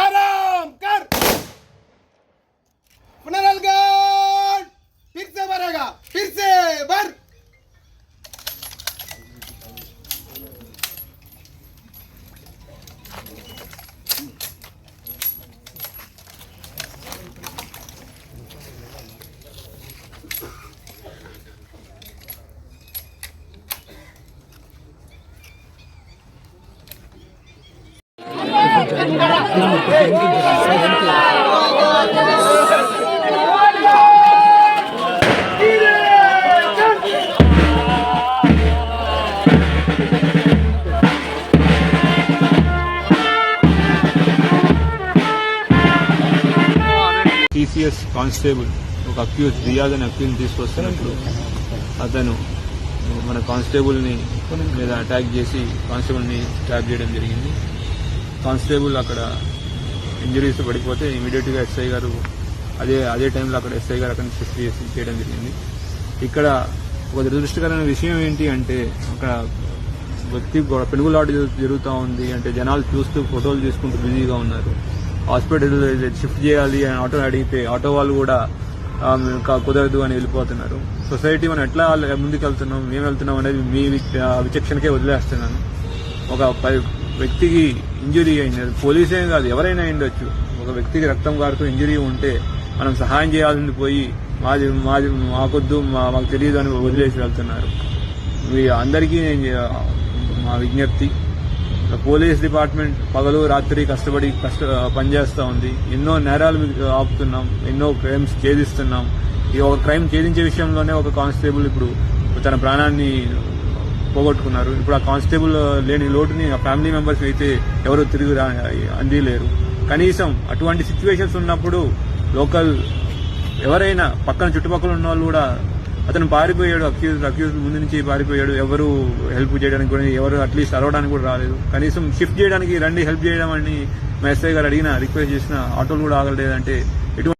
आराम कर। फुनरल गार्ड फिर से भरेगा, फिर से भर। టీసీఎస్ కానిస్టేబుల్ ఒక అక్యూజ్ రియాజ్ అనే అక్యూజ్ తీసుకొస్తున్నప్పుడు అతను మన కానిస్టేబుల్ని మీద అటాక్ చేసి కానిస్టేబుల్ని ట్రాప్ చేయడం జరిగింది. కానిస్టేబుల్ అక్కడ ఇంజరీస్ పడిపోతే ఇమీడియట్గా ఎస్ఐ గారు అదే టైంలో అక్కడ ఎస్ఐ గారు అక్కడ షిఫ్ట్ చేయడం జరిగింది. ఇక్కడ ఒక దురదృష్టకరమైన విషయం ఏంటి అంటే అక్కడ వ్యక్తి పెనుగులాట జరుగుతూ ఉంది. అంటే జనాలు చూస్తూ ఫోటోలు తీసుకుంటూ బిజీగా ఉన్నారు. హాస్పిటల్ షిఫ్ట్ చేయాలి అని ఆటో అడిగితే ఆటో వాళ్ళు కూడా కుదరదు అని వెళ్ళిపోతున్నారు. సొసైటీ మనం ఎట్లా ముందుకు వెళ్తున్నాం, మేము వెళ్తున్నాం అనేది మీ విచక్షణకే వదిలేస్తున్నాను. ఒక వ్యక్తికి ఇంజురీ అయింది, పోలీసే కాదు ఎవరైనా అయిండొచ్చు. ఒక వ్యక్తికి రక్తం కారుతూ ఇంజురీ ఉంటే మనం సహాయం చేయాల్సింది పోయి మాకొద్దు మాకు తెలియదు అని వదిలేసి వెళ్తున్నారు. అందరికీ మా విజ్ఞప్తి, పోలీస్ డిపార్ట్మెంట్ పగలు రాత్రి కష్టపడి పనిచేస్తూ ఉంది. ఎన్నో నేరాలు ఆపుతున్నాం, ఎన్నో క్రైమ్స్ ఛేదిస్తున్నాం. ఈ ఒక క్రైమ్ ఛేదించే విషయంలోనే ఒక కానిస్టేబుల్ ఇప్పుడు తన ప్రాణాన్ని పోగొట్టుకున్నారు. ఇప్పుడు ఆ కానిస్టేబుల్ లేని లోటుని ఆ ఫ్యామిలీ మెంబర్స్ అయితే ఎవరు తిరిగి అందిలేరు. కనీసం అటువంటి సిచ్యువేషన్స్ ఉన్నప్పుడు లోకల్ ఎవరైనా పక్కన చుట్టుపక్కల ఉన్న వాళ్ళు కూడా అతను పారిపోయాడు, అక్యూజ్ ముందు నుంచి పారిపోయాడు, ఎవరు హెల్ప్ చేయడానికి కూడా ఎవరు అట్లీస్ట్ అరవడానికి కూడా రాలేదు. కనీసం షిఫ్ట్ చేయడానికి రండి హెల్ప్ చేయడం అని మా ఎస్ఐ గారు అడిగినా రిక్వెస్ట్ చేసిన ఆటోలు కూడా ఆగలేదంటే